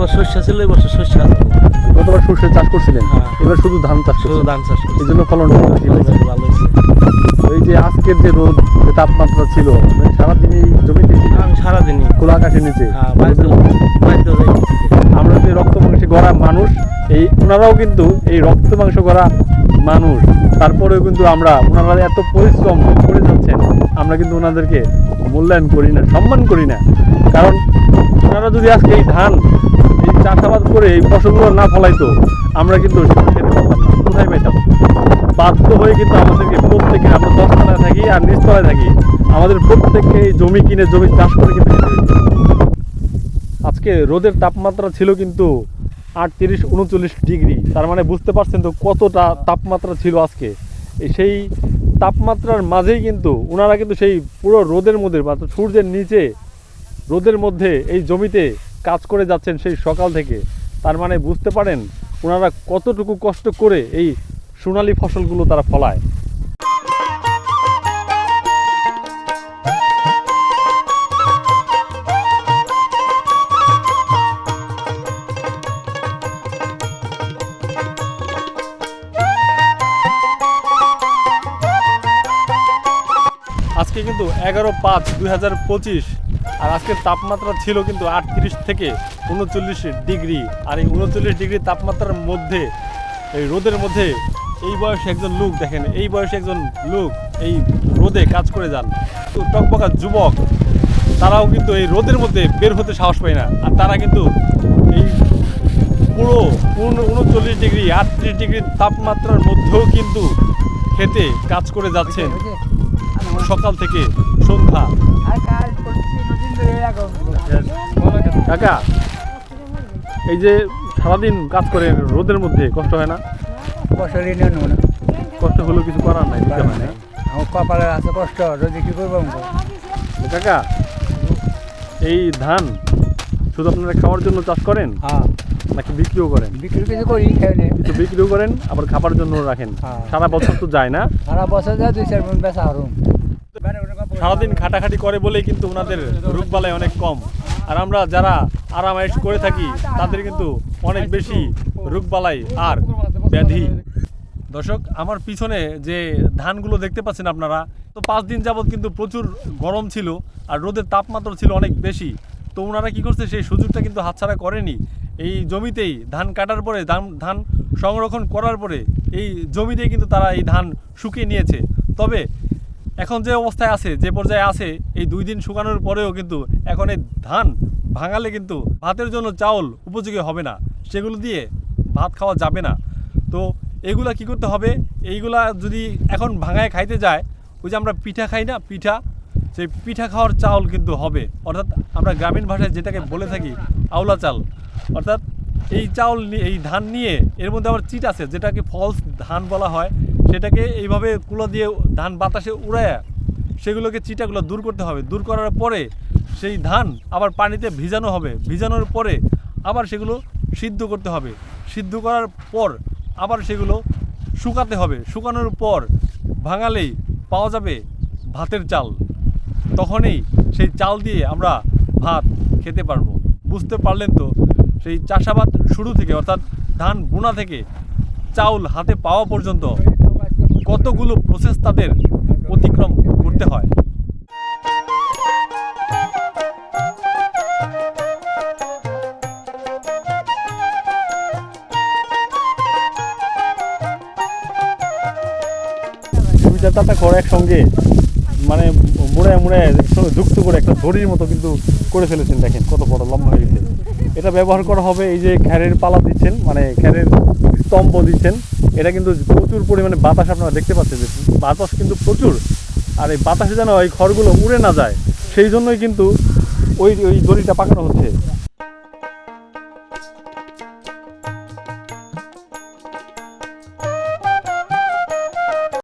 গতবার সরিষা ছিল, এই বছর সরিষা আছে। গতবার সরষে চাষ করছিলেন, হ্যাঁ। এবার শুধু ধান চাষ শুধু করছেন, ধান চাষ করছি। এই জন্য ফলনটা বেশি হয়েছে। ভালো হয়েছে। এই যে আজকের যে রোদ, যে তাপমাত্রা ছিল, মানে সারাদিন এই জমিতে ছিলেন, আমি সারাদিনই খোলা আকাশের নিচে। বাড়িতে যাই। আমরা যে রক্ত মাংসে গড়া মানুষ, এই ওনারাও কিন্তু এই রক্ত মাংস গড়া মানুষ, তারপরেও কিন্তু ওনারা এত পরিশ্রম করে যাচ্ছেন, আমরা কিন্তু ওনাদেরকে মূল্যায়ন করি না, সম্মান করি না। কারণ ওনারা যদি আজকে এই ধান, এই চাষাবাদ করে এই ফসলগুলো না ফলাইতো, আমরা কিন্তু খেতে পারতাম না, কোথায় পাইতাম? বাধ্য হয়ে কিন্তু আমাদেরকে প্রত্যেকে, আমরা 10 তলায় থাকি আর নিচতলায় থাকি, আমাদের প্রত্যেককে এই জমি কিনে জমি চাষ করে কিন্তু খেতে হয়েছে। আজকে রোদের তাপমাত্রা ছিল কিন্তু 38-39 ডিগ্রি, তার মানে বুঝতে পারছেন তো কতটা তাপমাত্রা ছিল আজকে। সেই তাপমাত্রার মাঝেই কিন্তু ওনারা কিন্তু সেই পুরো রোদের মধ্যে বা সূর্যের নিচে রোদের মধ্যে এই জমিতে কাজ করে যাচ্ছেন সেই সকাল থেকে। তার মানে বুঝতে পারেন ওনারা কতটুকু কষ্ট করে এই সোনালী ফসলগুলো তারা ফলায়। আজকে কিন্তু 11/5/2025, আর আজকের তাপমাত্রা ছিল কিন্তু 38 থেকে 39 ডিগ্রি। আর এই 39 ডিগ্রি তাপমাত্রার মধ্যে, এই রোদের মধ্যে এই বয়সে একজন লোক, দেখেন এই বয়সে একজন লোক এই রোদে কাজ করে যান, তো টকবকা যুবক, তারাও কিন্তু এই রোদের মধ্যে বের হতে সাহস পায় না। আর তারা কিন্তু এই পুরো 39 ডিগ্রি 38 ডিগ্রি তাপমাত্রার মধ্যেও কিন্তু খেতে কাজ করে যাচ্ছেন সকাল থেকে সন্ধ্যা। কাকা, এই যে সারাদিন কাজ করে রোদের মধ্যে কষ্ট হয় না? কষ্ট হলেও কিছু করার নাই, দিতে হয় না। আমার কপালে আছে কষ্ট, যদি কি করবো কাকা, এই ধান শুধু আপনারা খাওয়ার জন্য চাষ করেন হ্যাঁ, নাকি বিক্রিও করেন? বিক্রি কিছু করি, খেয়ে কিছু বিক্রিও করেন, আবার খাবার জন্য রাখেন। হ্যাঁ। সারা বছর তো যায় না, সারা বছর যায় 2-4 মণ বেচা হরুম। সারাদিন খাটাখাটি করে বলেই কিন্তু ওনাদের রোগবালাই অনেক কম। আর আমরা যারা আরামায়েশ করে থাকি তাদের কিন্তু অনেক বেশি রোগবালাই আর ব্যাধি। দর্শক, আমার পিছনে যে ধানগুলো দেখতে পাচ্ছেন আপনারা, তো 5 দিন যাবৎ কিন্তু প্রচুর গরম ছিল আর রোদের তাপমাত্রা ছিল অনেক বেশি। তো ওনারা কী করছে, সেই সুযোগটা কিন্তু হাতছাড়া করেনি। এই জমিতেই ধান কাটার পরে, ধান সংরক্ষণ করার পরে এই জমিতেই কিন্তু তারা এই ধান শুকিয়ে নিয়েছে। তবে এখন যে অবস্থায় আছে, যে পর্যায়ে আছে, এই 2 দিন শুকানোর পরেও কিন্তু এখন এই ধান ভাঙালে কিন্তু ভাতের জন্য চাউল উপযোগী হবে না, সেগুলো দিয়ে ভাত খাওয়া যাবে না। তো এগুলা কি করতে হবে, এইগুলা যদি এখন ভাঙায় খাইতে যায়, ওই যে আমরা পিঠা খাই না, পিঠা, সেই পিঠা খাওয়ার চাউল কিন্তু হবে। অর্থাৎ আমরা গ্রামীণ ভাষায় যেটাকে বলে থাকি আউলা চাল। অর্থাৎ এই চাউল, এই ধান নিয়ে এর মধ্যে আবার চিট আছে, যেটাকে ফলস ধান বলা হয়, সেটাকে এইভাবে কুলো দিয়ে ধান বাতাসে উড়ায় সেগুলোকে চিটাগুলো দূর করতে হবে। দূর করার পরে সেই ধান আবার পানিতে ভিজানো হবে, ভিজানোর পরে আবার সেগুলো সিদ্ধ করতে হবে, সিদ্ধ করার পর আবার সেগুলো শুকাতে হবে, শুকানোর পর ভাঙালেই পাওয়া যাবে ভাতের চাল। তখনই সেই চাল দিয়ে আমরা ভাত খেতে পারবো। বুঝতে পারলেন তো, সেই চাষাবাদ শুরু থেকে, অর্থাৎ ধান বোনা থেকে চাউল হাতে পাওয়া পর্যন্ত কতগুলো প্রসেস তাদের অতিক্রম করতে হয়। দুইটা ঘর একসঙ্গে মানে মুড়ে মুড়ে যুক্ত করে একটা দড়ির মতো কিন্তু করে ফেলেছেন, দেখেন কত বড় লম্বা হয়ে গেছে। এটা ব্যবহার করা হবে, এই যে খ্যারের পালা দিচ্ছেন, মানে খ্যারের স্তম্ভ দিচ্ছেন, এটা কিন্তু প্রচুর পরিমাণে বাতাস, আপনারা দেখতে পাচ্ছেন যে বাতাস কিন্তু প্রচুর। আর এই বাতাসে যেন এই খড়গুলো উড়ে না যায়, সেই জন্যই কিন্তু ওই দড়িটা পাকানো হচ্ছে।